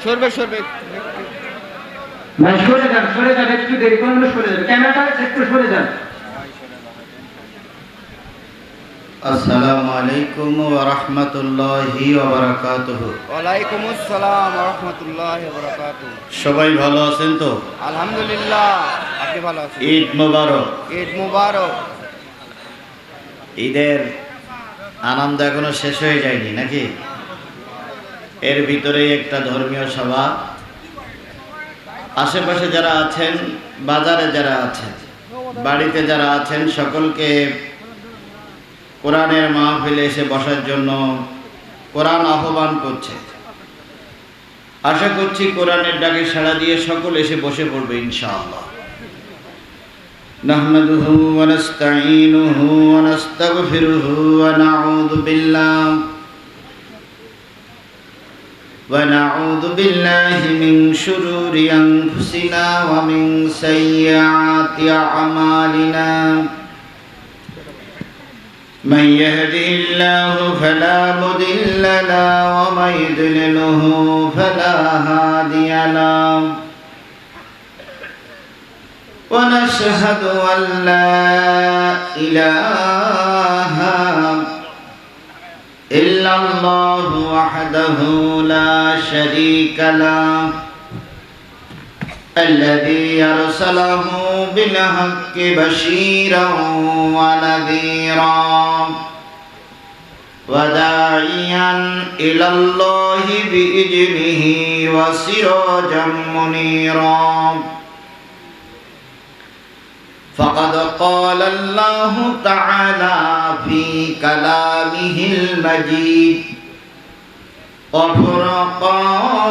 সরবে সরবে ভাই সরে যান একটু দেরি করলে সরে যান, ক্যামেরাটা একটু সরে যান। আসসালামু আলাইকুম ওয়া রাহমাতুল্লাহি ওয়া বারাকাতুহু। ওয়ালাইকুম আসসালাম ওয়া রাহমাতুল্লাহি ওয়া বারাকাতুহু। সবাই ভালো আছেন তো? আলহামদুলিল্লাহ, আপনি ভালো আছেন? ঈদ মোবারক। ঈদ মুবারক। ঈদের আনন্দ এখনো শেষ হয়ে যায়নি নাকি? এর ভিতরেই একটা ধর্মীয় সভা। আশেপাশে যারা আছেন, বাজারে যারা আছেন, বাড়িতে যারা আছেন, সকলকে কোরআনের মাহফিলে এসে বসার জন্য কোরআন আহ্বান করছে। আশা করছি কোরআনের ডাকে সাড়া দিয়ে সকল এসে বসে পড়বে ইনশাআল্লাহ। নাহমাদুহু ওয়া নাস্তাঈনুহু ওয়া নাস্তাগফিরুহু ওয়া নাউযু বিল্লাহি মিন শুরুরি আনফুসিনা ওয়া মিন সাইয়্যাতি আমালিনা। من يهده الله فلا مضل له ومن يضلله فلا هادي له ونشهد أن لا إله إلا الله وحده لا شريك له الذي أرسله بالحق بشيرا ونذيرا وداعيا إلى الله بإذنه وسراجا منيرا فقد قال الله تعالى في كلامه المجيد وفرقانه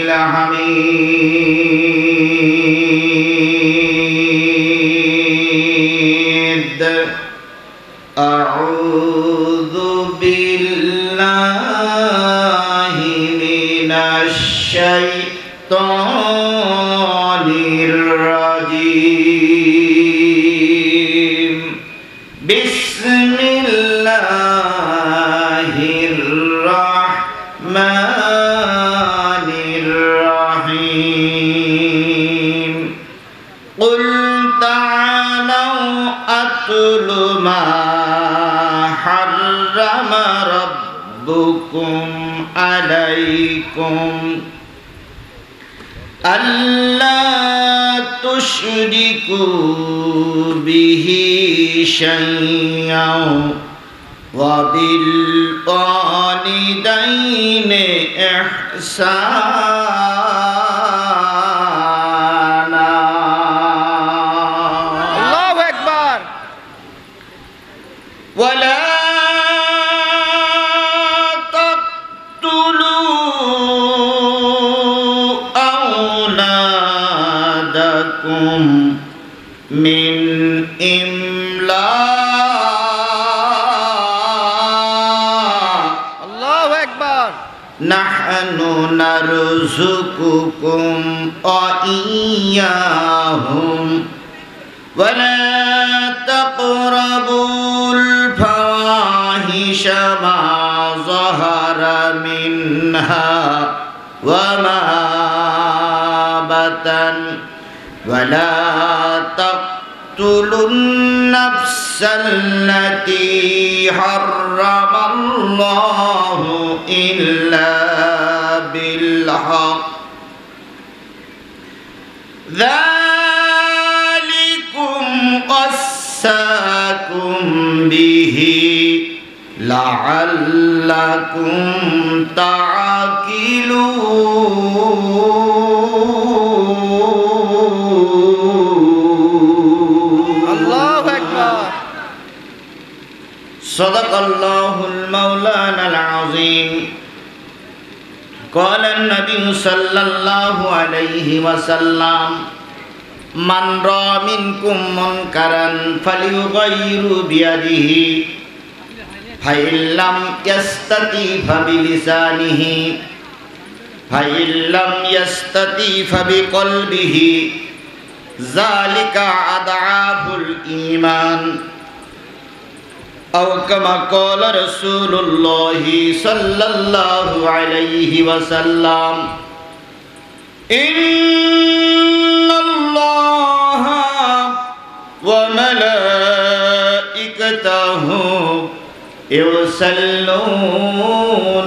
الحميد. أعوذ بالله من الشيطان الرجيم. بسم الله الرحمن الرحيم. قل تعالوا أتل ما حرم ربكم عليكم ألا تشركوا به شيئا وبالوالدين إحسانا. আল্লাহু আকবার। ولا تقتلوا أولادكم من إملاق. আল্লাহু আকবার। نحن نرزقكم وإياهم ولا تقربوا الفواحش ما ظهر منها وما بطن ولا تقتلوا النفس التي حرم الله إلا بالحق. ذلكم وصاكم به لعلكم تعقلون. আল্লাহু আকবার। صدق الله المولانا العظيم. قال النبي صلى الله عليه وسلم من رأى منكم منكرا فليغير بيده فإن لم يستطع فبلسانه فإن لم يستطع فبقلبه ذلك أضعاف الإيمان. أو كما قال رسول الله صلى الله عليه وسلم إن الله وملائكته يصلون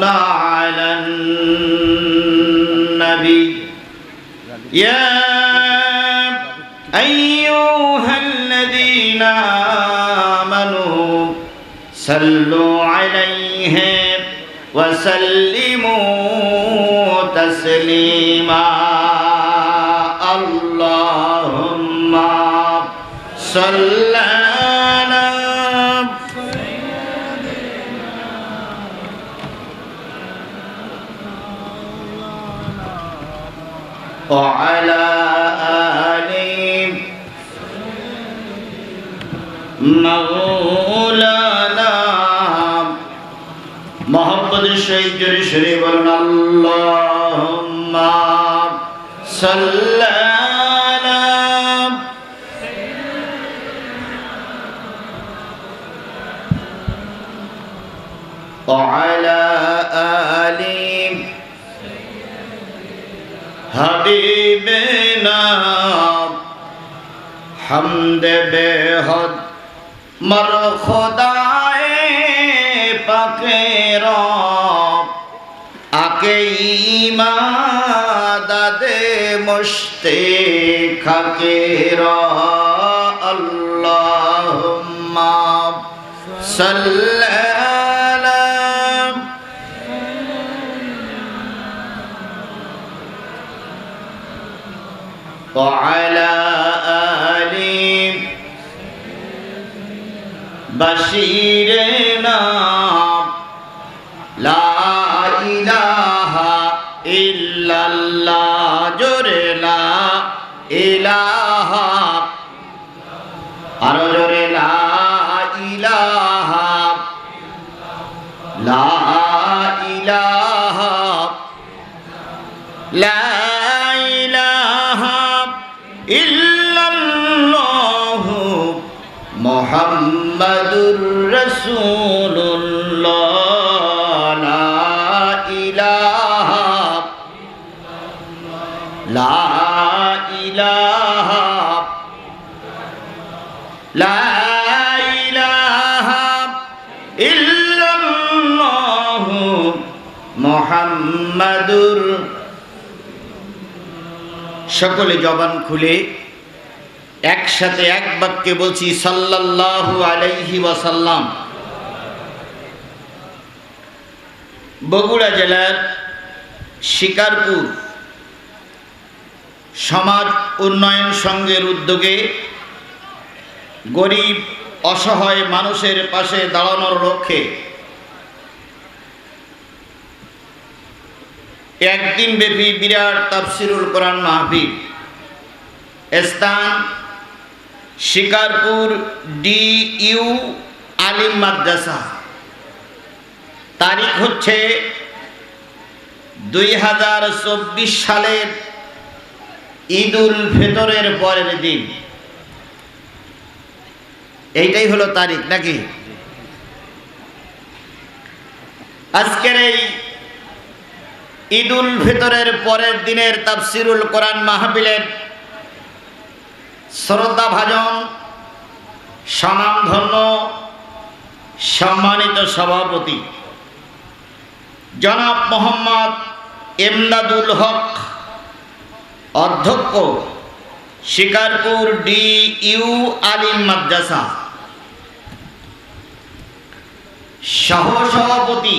على النبي يا أيها الذين آمنوا صلوا عليه وسلموا تسليما اللهم صل على وعلى آل مولانا محمد شهيد شريف اللهم صل على وعلى آل حبيبنا حمد बेहद मर खुदाए पाकेरा आके इमाददे मुश्ते खाकेरा अल्लाहुम्मा सल्ली अला व अला आलि बशीरना ला इलाहा इल्लल्लाह जोरे ला इलाहा आरो जोरे ला इलाहा ला इलाहा ला इलाहा इल्लल्लाह मुहम्मदुर रसूलुल्लाह ला इलाहा ला इलाहा ला इलाहा इल्लल्लाह मुहम्मदुर সকলে জবান খুলে একসাথে এক বাক্যে বলছি সাল্লাল্লাহু আলাইহি ওয়াসাল্লাম। বগুড়া জেলার শিকারপুর সমাজ উন্নয়ন সংঘের উদ্যোগে গরিব অসহায় মানুষের পাশে দাঁড়ানোর লক্ষ্যে একদিন ব্যাপী বিরাট তাফসিরুল কোরআন মাহফিল, স্থান শিকারপুর DU আলিম মাদ্রাসা, তারিখ হচ্ছে 2024 সালের ঈদুল ফিতরের পরের দিন। এইটাই হলো তারিখ নাকি? আজকের এই ঈদুল ফিতরের পরের দিনের তাফসিরুল কোরআন মাহফিলের শ্রদ্ধাভাজন স্বনামধন্য সম্মানিত সভাপতি জনাব মোহাম্মদ এমদাদুল হক, অধ্যক্ষ শিকারপুর DU আলিম মাদ্রাসা, সহসভাপতি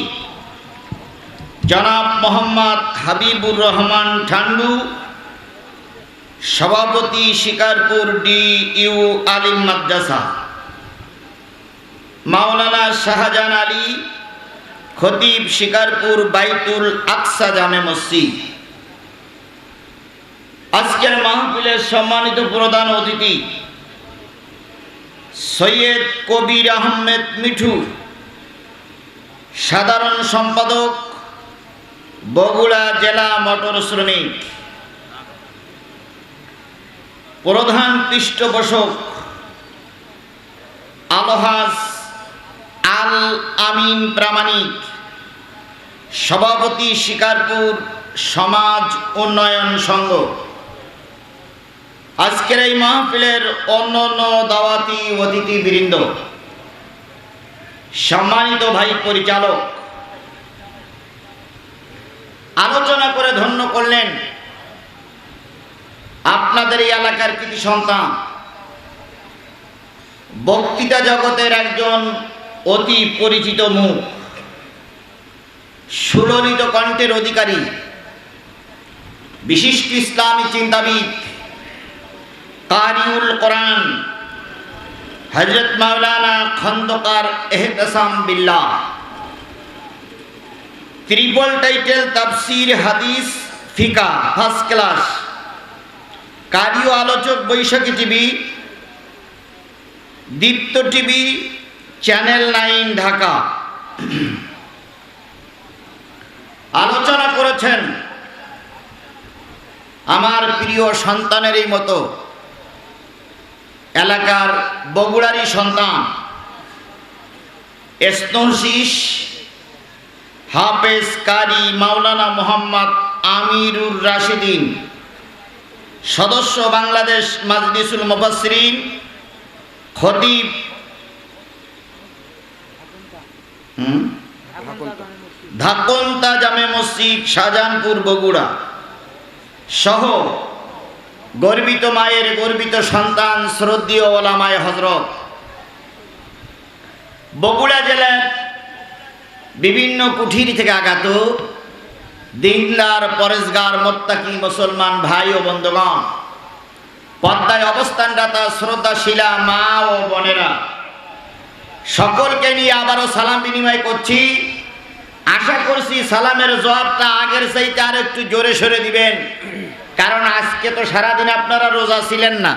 জনাব মোহাম্মদ হাবিবুর রহমান ঠান্ডু, সভাপতি শিকারপুর DU আলিম মাদ্রাসা, মাওলানা শাহজাহান আলী খতিব শিকারপুর বাইতুল আকসা জামে মসজিদ। আজকের মাহফিলের সম্মানিত প্রধান অতিথি সৈয়দ কবির আহমেদ মিঠু, সাধারণ সম্পাদক বগুড়া জেলা মোটর শ্রমিক, প্রধান পৃষ্ঠপোষক আলহাজ আল আমিন প্রামাণিক, সভাপতি শিকারপুর সমাজ উন্নয়ন সংঘ। আজকের এই মাহফিলের অন্যান্য দাওয়াতি অতিথিবৃন্দ, সম্মানিত ভাই পরিচালক, আলোচনা করে ধন্য করলেন আপনাদের এই এলাকার কৃতি সন্তান, বক্তৃতা জগতের একজন অতি পরিচিত মুখ, সুললিত কণ্ঠের অধিকারী, বিশিষ্ট ইসলামী চিন্তাবিদ, কারিউল কোরআন হযরত মাওলানা খন্দকার এহতেসাম বিল্লাহ, ট্রিপল টাইটেল তাফসীর হাদিস ফিকা ফার্স্ট ক্লাস, কারি ও আলোচক বৈশাখী টিভি, দীপ্ত টিভি, চ্যানেল 9 ঢাকা। আলোচনা করেছেন আমার প্রিয় সন্তানেরই মতো এলাকার বগুড়ারই সন্তান, স্নশিস হাফেজ কারি মাওলানা মোহাম্মদ আমিরুর রাশিদিন, সদস্য বাংলাদেশ মাজলিসুল মুফাসসিরিন, খতিব ধাকন্তা জামে মসজিদ শাহজাহানপুর বগুড়া সহ গর্বিত মায়ের গর্বিত সন্তান, শ্রদ্ধেয় ওলামায়ে হযরত, বগুড়া জেলার বিভিন্ন কুঠির থেকে আগত দিনদার পরেশগার মোত্তাকি মুসলমান ভাই ও বন্ধুগণ, পদ্মায় অবস্থানরতা শ্রদ্ধাশীলা মা ও বোনেরা, সকলকে নিয়ে আবারও সালাম বিনিময় করছি। আশা করছি সালামের জবাবটা আগের চাইতে আর একটু জোরে সরে দিবেন, কারণ আজকে তো সারাদিন আপনারা রোজা ছিলেন না।